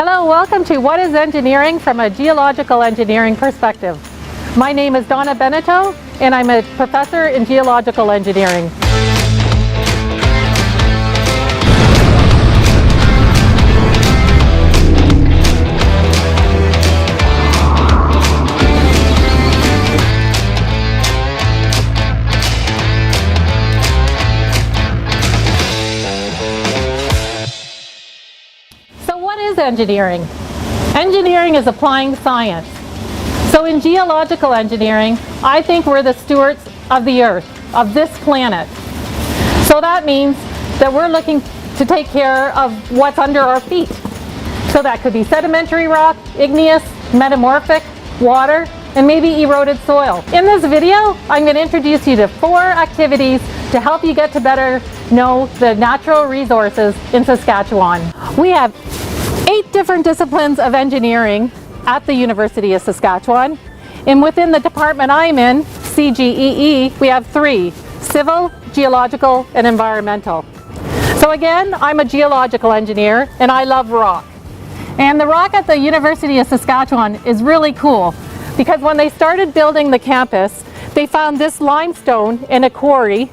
Hello, welcome to What is Engineering from a Geological Engineering Perspective. My name is Donna Beneteau and I'm a professor in Geological Engineering. What is engineering? Engineering is applying science. So in geological engineering, I think we're the stewards of the Earth, of this planet. So that means that we're looking to take care of what's under our feet. So that could be sedimentary rock, igneous, metamorphic, water, and maybe eroded soil. In this video, I'm going to introduce you to 4 activities to help you get to better know the natural resources in Saskatchewan. We have 8 different disciplines of engineering at the University of Saskatchewan, and within the department I'm in, CGEE, we have 3: civil, geological, and environmental. So again, I'm a geological engineer and I love rock. And the rock at the University of Saskatchewan is really cool because when they started building the campus, they found this limestone in a quarry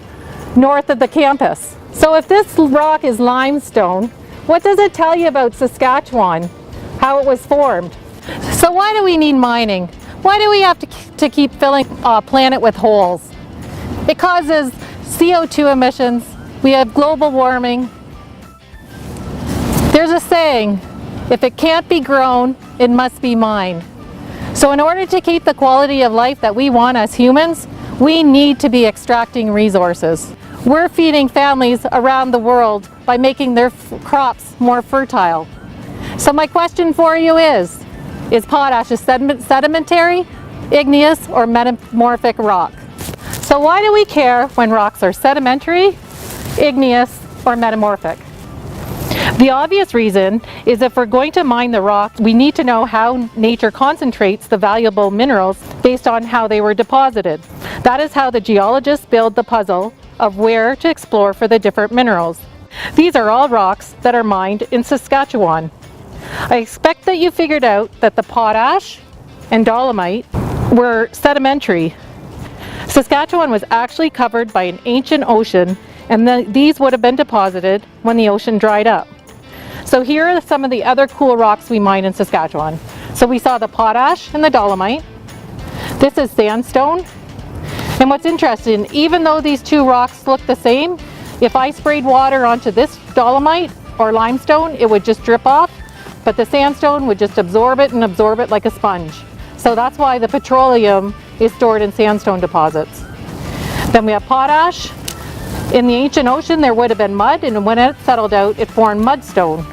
north of the campus. So if this rock is limestone, what does it tell you about Saskatchewan, how it was formed? So why do we need mining? Why do we have to keep filling a planet with holes? It causes CO2 emissions, we have global warming. There's a saying, if it can't be grown, it must be mined. So in order to keep the quality of life that we want as humans, we need to be extracting resources. We're feeding families around the world by making their crops more fertile. So my question for you is potash a sedimentary, igneous, or metamorphic rock? So why do we care when rocks are sedimentary, igneous, or metamorphic? The obvious reason is if we're going to mine the rock, we need to know how nature concentrates the valuable minerals based on how they were deposited. That is how the geologists build the puzzle of where to explore for the different minerals. These are all rocks that are mined in Saskatchewan. I expect that you figured out that the potash and dolomite were sedimentary. Saskatchewan was actually covered by an ancient ocean, and these would have been deposited when the ocean dried up. So here are some of the other cool rocks we mine in Saskatchewan. So we saw the potash and the dolomite. This is sandstone. And what's interesting, even though these 2 rocks look the same, if I sprayed water onto this dolomite or limestone, it would just drip off, but the sandstone would just absorb it and absorb it like a sponge. So that's why the petroleum is stored in sandstone deposits. Then we have potash. In the ancient ocean, there would have been mud, and when it settled out, it formed mudstone.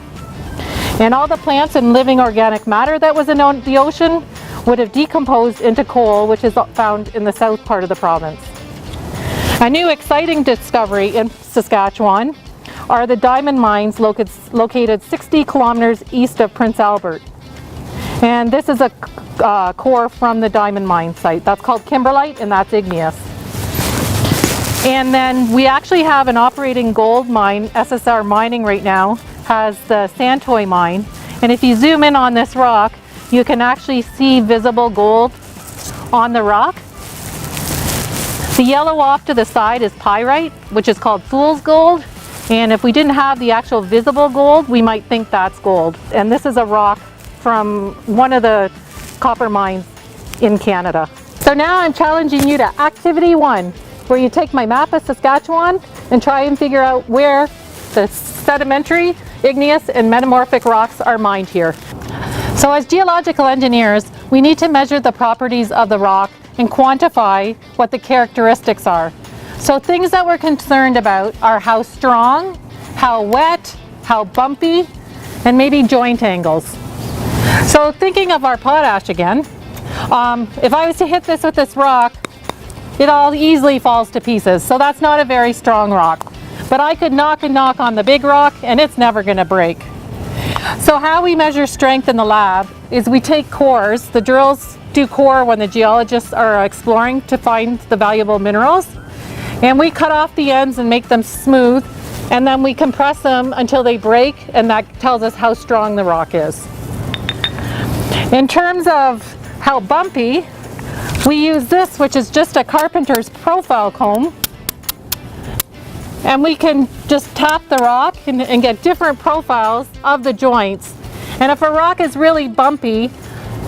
And all the plants and living organic matter that was in the ocean would have decomposed into coal, which is found in the south part of the province. A new exciting discovery in Saskatchewan are the diamond mines located 60 kilometers east of Prince Albert. And this is a core from the diamond mine site. That's called kimberlite, and that's igneous. And then we actually have an operating gold mine. SSR Mining right now has the Santoy mine. And if you zoom in on this rock, you can actually see visible gold on the rock. The yellow off to the side is pyrite, which is called fool's gold. And if we didn't have the actual visible gold, we might think that's gold. And this is a rock from one of the copper mines in Canada. So now I'm challenging you to activity 1, where you take my map of Saskatchewan and try and figure out where the sedimentary, igneous, and metamorphic rocks are mined here. So as geological engineers, we need to measure the properties of the rock and quantify what the characteristics are. So things that we're concerned about are how strong, how wet, how bumpy, and maybe joint angles. So thinking of our potash again, if I was to hit this with this rock, it all easily falls to pieces. So that's not a very strong rock. But I could knock on the big rock and it's never going to break. So how we measure strength in the lab is we take cores. The drills do core when the geologists are exploring to find the valuable minerals. And we cut off the ends and make them smooth. And then we compress them until they break, and that tells us how strong the rock is. In terms of how bumpy, we use this, which is just a carpenter's profile comb. And we can just tap the rock and get different profiles of the joints. And if a rock is really bumpy,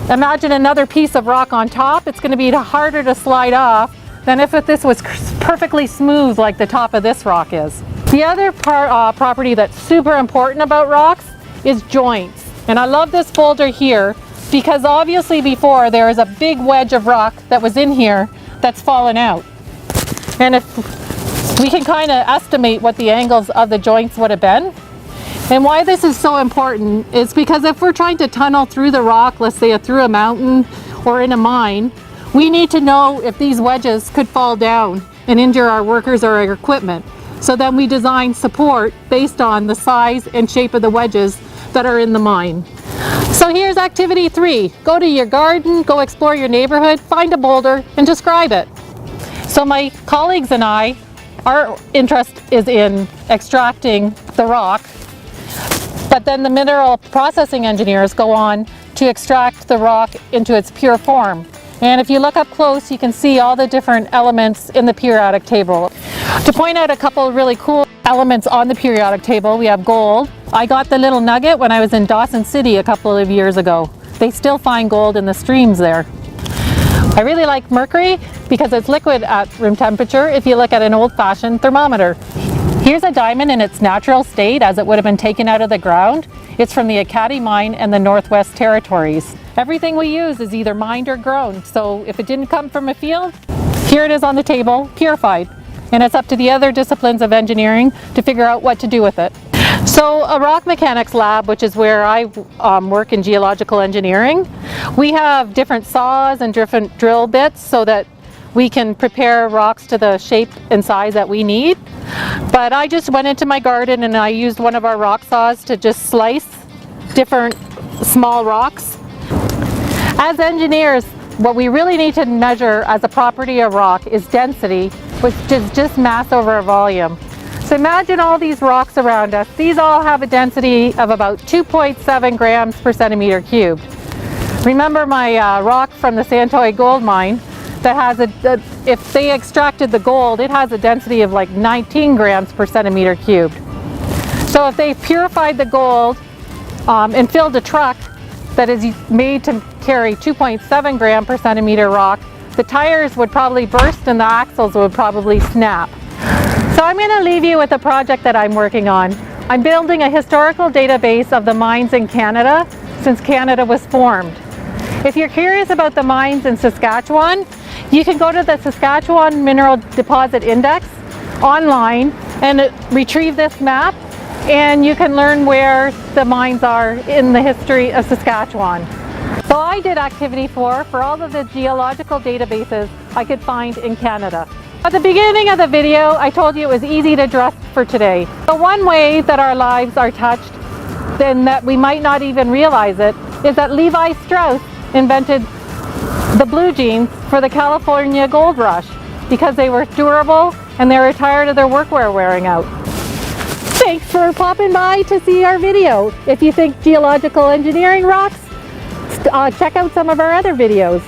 imagine another piece of rock on top. It's going to be harder to slide off than if this was perfectly smooth like the top of this rock is. The other property that's super important about rocks is joints. And I love this folder here because obviously before there is a big wedge of rock that was in here that's fallen out. And if we can kind of estimate what the angles of the joints would have been. And why this is so important is because if we're trying to tunnel through the rock, let's say through a mountain or in a mine, we need to know if these wedges could fall down and injure our workers or our equipment. So then we design support based on the size and shape of the wedges that are in the mine. So here's activity 3. Go to your garden, go explore your neighborhood, find a boulder and describe it. So my colleagues and I, our interest is in extracting the rock, but then the mineral processing engineers go on to extract the rock into its pure form. And if you look up close, you can see all the different elements in the periodic table. To point out a couple of really cool elements on the periodic table, we have gold. I got the little nugget when I was in Dawson City a couple of years ago. They still find gold in the streams there. I really like mercury because it's liquid at room temperature if you look at an old-fashioned thermometer. Here's a diamond in its natural state as it would have been taken out of the ground. It's from the Acadie mine and the Northwest Territories. Everything we use is either mined or grown, so if it didn't come from a field, here it is on the table, purified. And it's up to the other disciplines of engineering to figure out what to do with it. So a rock mechanics lab, which is where I work in geological engineering, we have different saws and different drill bits so that we can prepare rocks to the shape and size that we need. But I just went into my garden and I used one of our rock saws to just slice different small rocks. As engineers, what we really need to measure as a property of rock is density, which is just mass over volume. So imagine all these rocks around us. These all have a density of about 2.7 grams per centimeter cubed. Remember my rock from the Santoy gold mine that has if they extracted the gold, it has a density of like 19 grams per centimeter cubed. So if they purified the gold and filled a truck that is made to carry 2.7 gram per centimeter rock, the tires would probably burst and the axles would probably snap. So I'm going to leave you with a project that I'm working on. I'm building a historical database of the mines in Canada since Canada was formed. If you're curious about the mines in Saskatchewan, you can go to the Saskatchewan Mineral Deposit Index online and retrieve this map, and you can learn where the mines are in the history of Saskatchewan. So I did activity 4 for all of the geological databases I could find in Canada. At the beginning of the video, I told you it was easy to dress for today. The one way that our lives are touched, then that we might not even realize it, is that Levi Strauss invented the blue jeans for the California gold rush because they were durable and they were tired of their workwear wearing out. Thanks for popping by to see our video. If you think geological engineering rocks, check out some of our other videos.